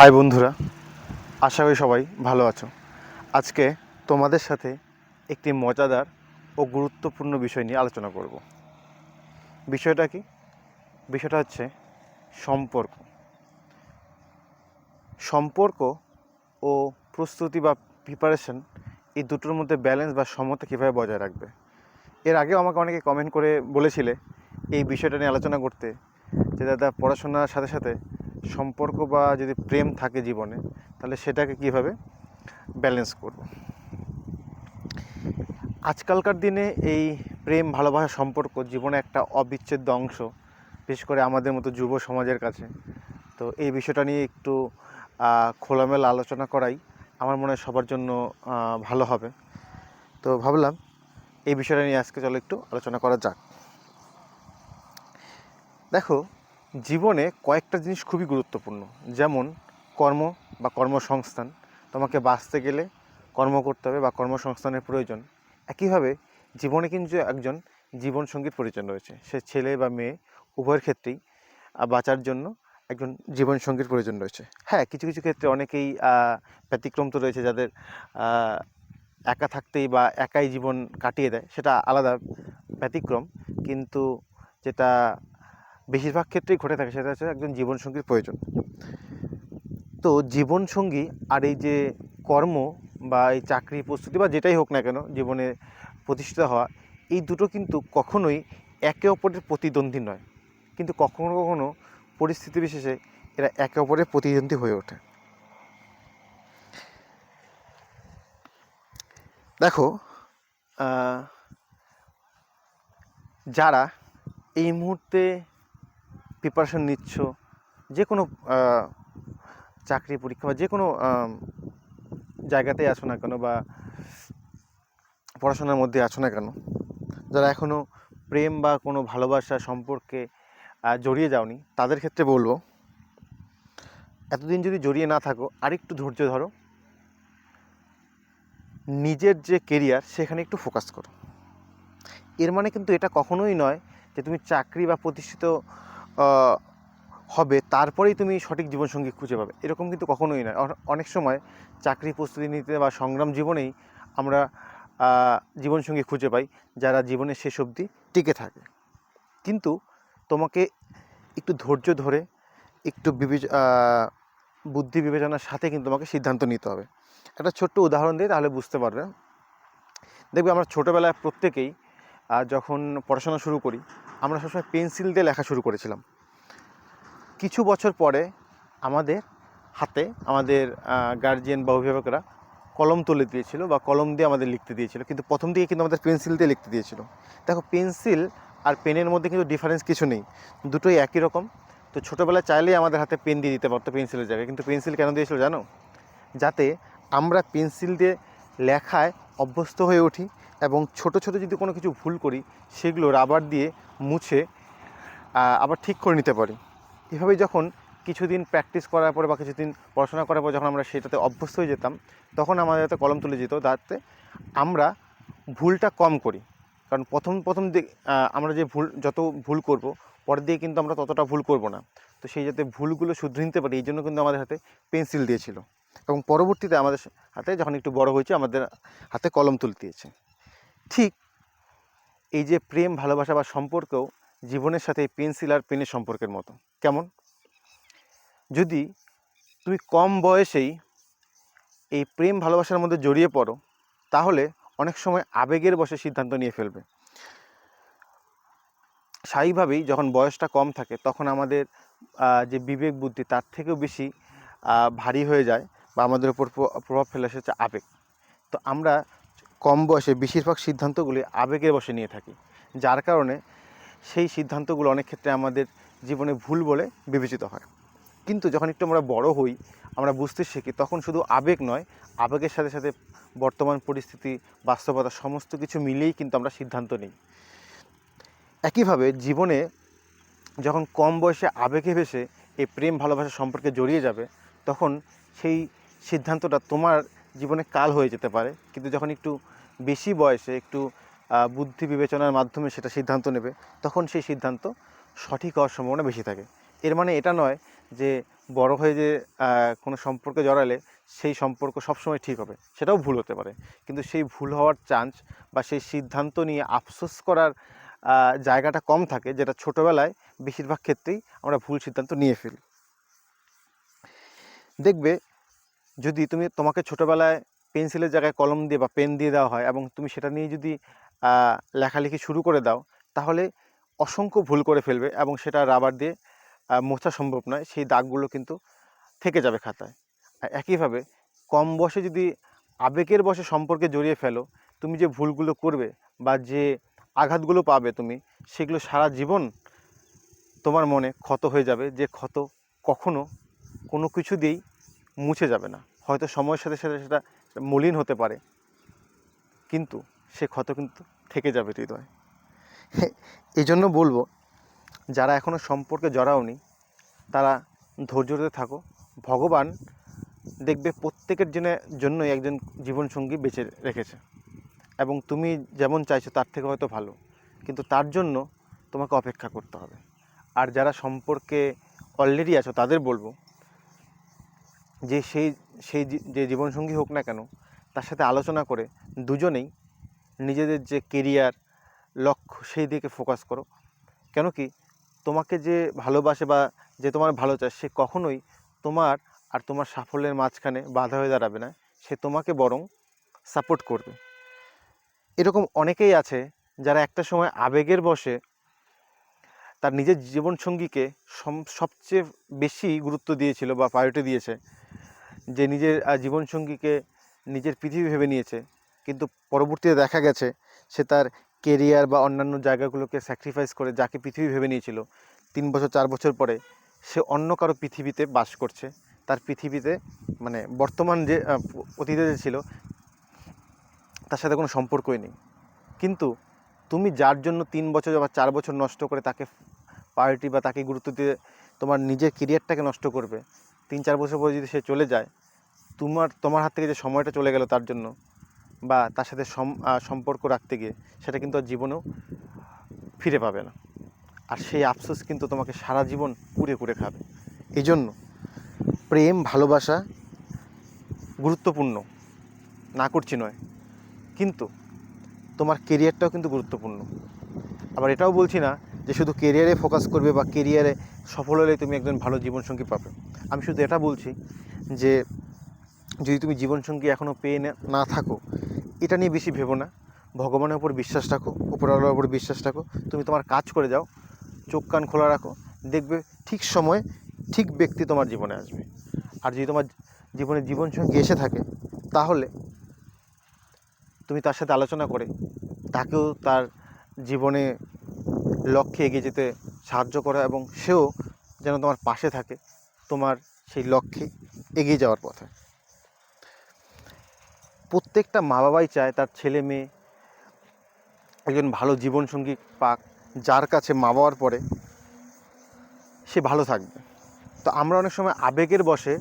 High বন্ধুরা, আশা করি সবাই ভালো আছো। আজকে তোমাদের সাথে একটি মজাদার ও গুরুত্বপূর্ণ বিষয় নিয়ে আলোচনা করব। বিষয়টা কি? বিষয়টা হচ্ছে সম্পর্ক। সম্পর্ক ও প্রস্তুতি বা প্রিপারেশন, এই দুটোর মধ্যে ব্যালেন্স বা সমতা কীভাবে বজায় রাখবে। এর আগেও আমাকে অনেকে কমেন্ট করে বলেছিলে এই বিষয়টা নিয়ে আলোচনা করতে, যে দাদা পড়াশোনার সাথে সাথে সম্পর্ক বা যদি প্রেম থাকে জীবনে, তাহলে সেটাকে কীভাবে ব্যালেন্স করব। আজকালকার দিনে এই প্রেম ভালোবাসা সম্পর্ক জীবনে একটা অবিচ্ছেদ্য অংশ, বিশেষ করে আমাদের মতো যুব সমাজের কাছে। তো এই বিষয়টা নিয়ে একটু খোলামেলা আলোচনা করাই আমার মনে হয় সবার জন্য ভালো হবে। তো ভাবলাম এই বিষয়টা নিয়ে আজকে চলো একটু আলোচনা করা যাক। দেখো, জীবনে কয়েকটা জিনিস খুবই গুরুত্বপূর্ণ, যেমন কর্ম বা কর্মসংস্থান। তোমাকে বাঁচতে গেলে কর্ম করতে হবে বা কর্মসংস্থানের প্রয়োজন। একইভাবে জীবনে কিন্তু একজন জীবনসঙ্গীর প্রয়োজন রয়েছে, সে ছেলে বা মেয়ে উভয়ের ক্ষেত্রেই বাঁচার জন্য একজন জীবনসঙ্গীর প্রয়োজন রয়েছে। হ্যাঁ, কিছু কিছু ক্ষেত্রে অনেকেই ব্যতিক্রম তো রয়েছে, যাদের একা থাকতেই বা একাই জীবন কাটিয়ে দেয়, সেটা আলাদা ব্যতিক্রম। কিন্তু যেটা বেশিরভাগ ক্ষেত্রেই ঘটে থাকে সেটা হচ্ছে একজন জীবনসঙ্গীর প্রয়োজন। তো জীবনসঙ্গী আর এই যে কর্ম বা এই চাকরি প্রস্তুতি বা যেটাই হোক না কেন জীবনে প্রতিষ্ঠিত হওয়া, এই দুটো কিন্তু কখনোই একে অপরের প্রতিদ্বন্দ্বী নয়, কিন্তু কখনো কখনো পরিস্থিতি বিশেষে এরা একে অপরের প্রতিদ্বন্দ্বী হয়ে ওঠে। দেখো, যারা এই মুহূর্তে প্রিপারেশন নিচ্ছ, যে কোনো চাকরি পরীক্ষা বা যে কোনো জায়গাতেই আছো না কেন বা পড়াশোনার মধ্যে আছো না কেন, যারা এখনও প্রেম বা কোনো ভালোবাসা সম্পর্কে জড়িয়ে যাওনি, তাদের ক্ষেত্রে বলবো, এতদিন যদি জড়িয়ে না থাকো আরেকটু ধৈর্য ধরো, নিজের যে কেরিয়ার সেখানে একটু ফোকাস করো। এর মানে কিন্তু এটা কখনোই নয় যে তুমি চাকরি বা প্রতিষ্ঠিত হবে তারপরেই তুমি সঠিক জীবনসঙ্গী খুঁজে পাবে, এরকম কিন্তু কখনোই নয়। অনেক সময় চাকরি প্রস্তুতি নিতে বা সংগ্রাম জীবনেই আমরা জীবনসঙ্গী খুঁজে পাই যারা জীবনের শেষ অবধি টিকে থাকে। কিন্তু তোমাকে একটু ধৈর্য ধরে একটু বুদ্ধি বিবেচনার সাথে কিন্তু তোমাকে সিদ্ধান্ত নিতে হবে। একটা ছোট্ট উদাহরণ দিয়ে তাহলে বুঝতে পারবে। দেখবে আমরা ছোটোবেলায় প্রত্যেকেই যখন পড়াশোনা শুরু করি, আমরা সবসময় পেন্সিল দিয়ে লেখা শুরু করেছিলাম। কিছু বছর পরে আমাদের হাতে আমাদের গার্জিয়ান বা অভিভাবকরা কলম তুলে দিয়েছিল বা কলম দিয়ে আমাদের লিখতে দিয়েছিল, কিন্তু প্রথম দিকে কিন্তু আমাদের পেন্সিল দিয়ে লিখতে দিয়েছিল। দেখো, পেন্সিল আর পেনের মধ্যে কিন্তু ডিফারেন্স কিছু নেই, দুটোই একই রকম। তো ছোটোবেলায় চাইলেই আমাদের হাতে পেন দিয়ে দিতে পারতো পেন্সিলের জায়গায়, কিন্তু পেন্সিল কেন দিয়েছিল জানো? যাতে আমরা পেন্সিল দিয়ে লেখায় অভ্যস্ত হয়ে উঠি এবং ছোট ছোট যদি কোনো কিছু ভুল করি সেগুলো রাবার দিয়ে মুছে আবার ঠিক করে নিতে পারি। এভাবেই যখন কিছুদিন প্র্যাকটিস করার পরে বা কিছুদিন পড়াশোনা করার পর যখন আমরা সেটাতে অভ্যস্ত হয়ে যেতাম, তখন আমাদের হাতে কলম তুলে যেত, যাতে আমরা ভুলটা কম করি। কারণ প্রথম দিকে আমরা যে যত ভুল করব, পরের দিকে কিন্তু আমরা ততটা ভুল করব না। তো সেই যাতে ভুলগুলো শুধরে নিতে পারি, এই জন্য কিন্তু আমাদের হাতে পেন্সিল দিয়েছিল। এবং পরবর্তীতে আমাদের হাতে যখন একটু বড় হয়েছে, আমাদের হাতে কলম তুলে দিয়েছে। ঠিক এই যে প্রেম ভালোবাসা বা সম্পর্কও জীবনের সাথে এই পেন্সিল আর পেনের সম্পর্কের মতো। কেমন? যদি তুমি কম বয়সেই এই প্রেম ভালোবাসার মধ্যে জড়িয়ে পড়ো, তাহলে অনেক সময় আবেগের বশে সিদ্ধান্ত নিয়ে ফেলবে। স্বাভাবিকভাবেই যখন বয়সটা কম থাকে তখন আমাদের যে বিবেক বুদ্ধি তার থেকেও বেশি ভারী হয়ে যায় বা আমাদের উপর প্রভাব ফেলে এসেছে আবেগ। তো আমরা কম বয়সে বেশিরভাগ সিদ্ধান্তগুলি আবেগের বশে নিয়ে থাকি, যার কারণে সেই সিদ্ধান্তগুলো অনেক ক্ষেত্রে আমাদের জীবনে ভুল বলে বিবেচিত হয়। কিন্তু যখন একটু আমরা বড় হই, আমরা বুঝতে শিখি, তখন শুধু আবেগ নয়, আবেগের সাথে সাথে বর্তমান পরিস্থিতি, বাস্তবতা সমস্ত কিছু মিলেই কিন্তু আমরা সিদ্ধান্ত নিই। একইভাবে জীবনে যখন কম বয়সে আবেগে ভেসে এই প্রেম ভালোবাসা সম্পর্কে জড়িয়ে যাবে, তখন সেই সিদ্ধান্তটা তোমার জীবনে কাল হয়ে যেতে পারে। কিন্তু যখন একটু বেশি বয়সে একটু বুদ্ধি বিবেচনার মাধ্যমে সেটা সিদ্ধান্ত নেবে, তখন সেই সিদ্ধান্ত সঠিক হওয়ার সম্ভাবনা বেশি থাকে। এর মানে এটা নয় যে বড় হয়ে যে কোনো সম্পর্কে জড়ালে সেই সম্পর্ক সবসময় ঠিক হবে, সেটাও ভুল হতে পারে। কিন্তু সেই ভুল হওয়ার চান্স বা সেই সিদ্ধান্ত নিয়ে আফসোস করার জায়গাটা কম থাকে, যেটা ছোটোবেলায় বেশিরভাগ ক্ষেত্রেই আমরা ভুল সিদ্ধান্ত নিয়ে ফেলি। দেখবে যদি তোমাকে ছোটোবেলায় পেন্সিলের জায়গায় কলম দিয়ে বা পেন দিয়ে দেওয়া হয় এবং তুমি সেটা নিয়ে যদি লেখালেখি শুরু করে দাও, তাহলে অসংখ্য ভুল করে ফেলবে এবং সেটা রাবার দিয়ে মোছা সম্ভব নয়, সেই দাগগুলো কিন্তু থেকে যাবে খাতায়। আর একইভাবে কম বয়সে যদি আবেগের বশে সম্পর্কে জড়িয়ে ফেলো, তুমি যে ভুলগুলো করবে বা যে আঘাতগুলো পাবে তুমি, সেগুলো সারা জীবন তোমার মনে ক্ষত হয়ে যাবে, যে ক্ষত কখনো কোনো কিছু দিয়েই মুছে যাবে না। হয়তো সময়ের সাথে সাথে সেটা মলিন হতে পারে, কিন্তু সে ক্ষত কিন্তু থেকে যাবে হৃদয়। এই জন্য বলবো, যারা এখনও সম্পর্কে জড়াওনি তারা ধৈর্য ধরে থাকো। ভগবান দেখবে প্রত্যেকের জন্যই একজন জীবনসঙ্গী বেছে রেখেছে, এবং তুমি যেমন চাইছো তার থেকে হয়তো ভালো, কিন্তু তার জন্য তোমাকে অপেক্ষা করতে হবে। আর যারা সম্পর্কে অলরেডি আছো তাদের বলবো যে সেই যে জীবনসঙ্গী হোক না কেন, তার সাথে আলোচনা করে দুজনেই নিজেদের যে কেরিয়ার লক্ষ্য সেই দিকে ফোকাস করো। কেন কি, তোমাকে যে ভালোবাসে বা যে তোমার ভালো চায়, সে কখনোই তোমার আর তোমার সাফল্যের মাঝখানে বাধা হয়ে দাঁড়াবে না, সে তোমাকে বরং সাপোর্ট করবে। এরকম অনেকেই আছে যারা একটা সময় আবেগের বশে তার নিজের জীবনসঙ্গীকে সবচেয়ে বেশি গুরুত্ব দিয়েছিল বা প্রায়োরিটি দিয়েছে, যে নিজের জীবনসঙ্গীকে নিজের পৃথিবী ভেবে নিয়েছে, কিন্তু পরবর্তীতে দেখা গেছে সে তার কেরিয়ার বা অন্যান্য জায়গাগুলোকে স্যাক্রিফাইস করে যাকে পৃথিবী ভেবে নিয়েছিল, 3 বছর 4 বছর পরে সে অন্য কারো পৃথিবীতে বাস করছে। তার পৃথিবীতে মানে বর্তমান যে অতীতে যে ছিল তার সাথে কোনো সম্পর্কই নেই। কিন্তু তুমি যার জন্য 3 বছর বা 4 বছর নষ্ট করে তাকে প্রায়োরিটি বা তাকে গুরুত্ব দিয়ে তোমার নিজের কেরিয়ারটাকে নষ্ট করবে, 3-4 বছর পরে যদি সে চলে যায়, তোমার হাত থেকে যে সময়টা চলে গেল তার জন্য বা তার সাথে সম্পর্ক রাখতে গিয়ে, সেটা কিন্তু আর জীবনেও ফিরে পাবে না। আর সেই আফসোস কিন্তু তোমাকে সারা জীবন কুরে কুরে খাবে। এই জন্য প্রেম ভালোবাসা গুরুত্বপূর্ণ, না করছি নয়, কিন্তু তোমার কেরিয়ারটাও কিন্তু গুরুত্বপূর্ণ। আবার এটাও বলছি না যে শুধু কেরিয়ারে ফোকাস করবে বা কেরিয়ারে সফল হলে তুমি একজন ভালো জীবনসঙ্গী পাবে। আমি শুধু এটা বলছি যে যদি তুমি জীবনসঙ্গী এখনও পেয়ে না থাকো, এটা নিয়ে বেশি ভেবো না। ভগবানের উপর বিশ্বাস রাখো, উপরওয়ালার উপর বিশ্বাস রাখো, তুমি তোমার কাজ করে যাও, চোখ কান খোলা রাখো, দেখবে ঠিক সময়ে ঠিক ব্যক্তি তোমার জীবনে আসবে। আর যদি তোমার জীবনে জীবনসঙ্গী এসে থাকে, তাহলে তুমি তার সাথে আলোচনা করে তাকেও তার জীবনে লক্ষ্যে এগিয়ে যেতে সাহায্য করো, এবং সেও যেন তোমার পাশে থাকে তোমার সেই লক্ষ্যে এগিয়ে যাওয়ার পথে। প্রত্যেকটা মা বাবাই চায় তার ছেলে মেয়ে একজন ভালো জীবনসঙ্গী পাক, যার কাছে মা বাবার পরে সে ভালো থাকবে। তো আমরা অনেক সময় আবেগের বশে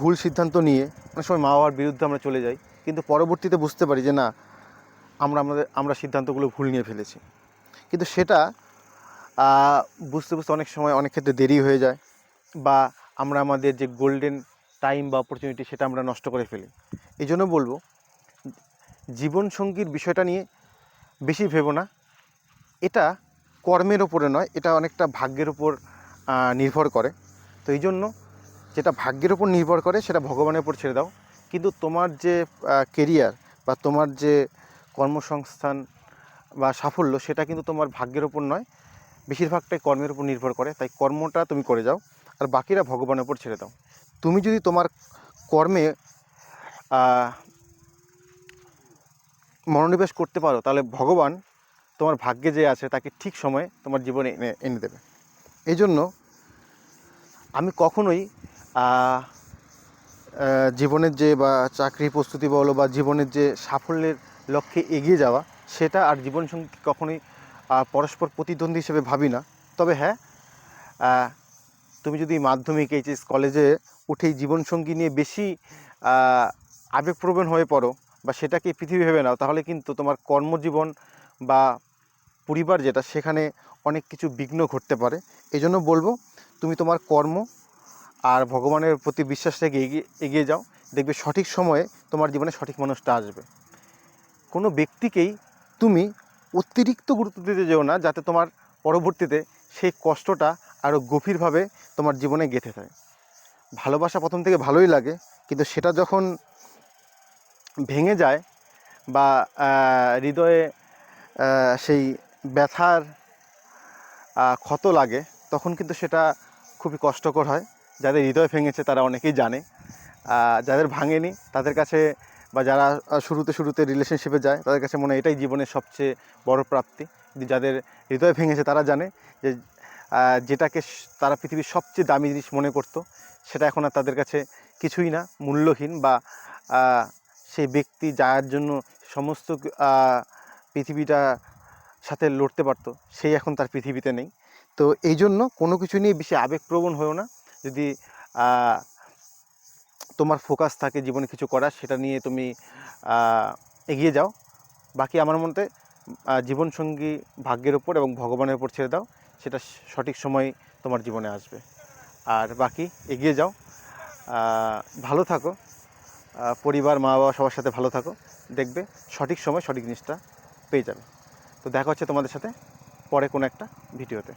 ভুল সিদ্ধান্ত নিয়ে অনেক সময় মা বাবার বিরুদ্ধে আমরা চলে যাই, কিন্তু পরবর্তীতে বুঝতে পারি যে না, আমরা সিদ্ধান্তগুলো ভুল নিয়ে ফেলেছি। কিন্তু সেটা বুঝতে বুঝতে অনেক সময় অনেক ক্ষেত্রে দেরি হয়ে যায়, বা আমরা আমাদের যে গোল্ডেন টাইম বা অপরচুনিটি সেটা আমরা নষ্ট করে ফেলি। এই জন্য বলবো, জীবনসঙ্গীর বিষয়টা নিয়ে বেশি ভেবো না। এটা কর্মের ওপরে নয়, এটা অনেকটা ভাগ্যের ওপর নির্ভর করে। তো এই জন্য যেটা ভাগ্যের ওপর নির্ভর করে সেটা ভগবানের ওপর ছেড়ে দাও। কিন্তু তোমার যে কেরিয়ার বা তোমার যে কর্মসংস্থান বা সাফল্য, সেটা কিন্তু তোমার ভাগ্যের ওপর নয়, বেশিরভাগটাই কর্মের উপর নির্ভর করে। তাই কর্মটা তুমি করে যাও, আর বাকিরা ভগবানের উপর ছেড়ে দাও। তুমি যদি তোমার কর্মে মনোনিবেশ করতে পারো, তাহলে ভগবান তোমার ভাগ্যে যে আছে তাকে ঠিক সময়ে তোমার জীবনে এনে দেবে। এই জন্য আমি কখনোই জীবনের যে বা চাকরির প্রস্তুতি বলো বা জীবনের যে সাফল্যের লক্ষ্যে এগিয়ে যাওয়া, সেটা আর জীবনসঙ্গী কখনোই পরস্পর প্রতিদ্বন্দ্বী হিসেবে ভাবি না। তবে হ্যাঁ, তুমি যদি মাধ্যমিক এইচএস কলেজে উঠেই জীবনসঙ্গী নিয়ে বেশি আবেগপ্রবণ হয়ে পড়ো বা সেটাকে পৃথিবী ভেবে নাও, তাহলে কিন্তু তোমার কর্মজীবন বা পরিবার যেটা, সেখানে অনেক কিছু বিঘ্ন ঘটতে পারে। এই জন্য বলবো, তুমি তোমার কর্ম আর ভগবানের প্রতি বিশ্বাস রেখে এগিয়ে যাও, দেখবে সঠিক সময়ে তোমার জীবনে সঠিক মানুষটা আসবে। কোনো ব্যক্তিকেই তুমি অতিরিক্ত গুরুত্ব দিতে যেও না, যাতে তোমার পরবর্তীতে সেই কষ্টটা আরও গভীরভাবে তোমার জীবনে গেঁথে থাকে। ভালোবাসা প্রথম থেকে ভালোই লাগে, কিন্তু সেটা যখন ভেঙে যায় বা হৃদয়ে সেই ব্যথার ক্ষত লাগে, তখন কিন্তু সেটা খুবই কষ্টকর হয়। যাদের হৃদয় ভেঙেছে তারা অনেকেই জানে, যাদের ভাঙেনি তাদের কাছে বা যারা শুরুতে রিলেশনশিপে যায় তাদের কাছে মনে হয় এটাই জীবনের সবচেয়ে বড় প্রাপ্তি। কিন্তু যাদের হৃদয় ভেঙেছে তারা জানে যে যেটাকে তারা পৃথিবীর সবচেয়ে দামি জিনিস মনে করতো, সেটা এখন আর তাদের কাছে কিছুই না, মূল্যহীন। বা সেই ব্যক্তি যার জন্য সমস্ত পৃথিবীটা সাথে লড়তে পারতো, সেই এখন তার পৃথিবীতে নেই। তো এই জন্য কোনো কিছু নিয়ে বেশি আবেগপ্রবণ হয়েও না। যদি তোমার ফোকাস থাকে জীবনে কিছু করার, সেটা নিয়ে তুমি এগিয়ে যাও। বাকি আমার মতে জীবনসঙ্গী ভাগ্যের ওপর এবং ভগবানের ওপর ছেড়ে দাও, সেটা সঠিক সময় তোমার জীবনে আসবে। আর বাকি এগিয়ে যাও, ভালো থাকো, পরিবার, মা বাবা সবার সাথে ভালো থাকো, দেখবে সঠিক সময় সঠিক জিনিসটা পেয়ে যাবে। তো দেখা হচ্ছে তোমাদের সাথে পরে কোনো একটা ভিডিওতে।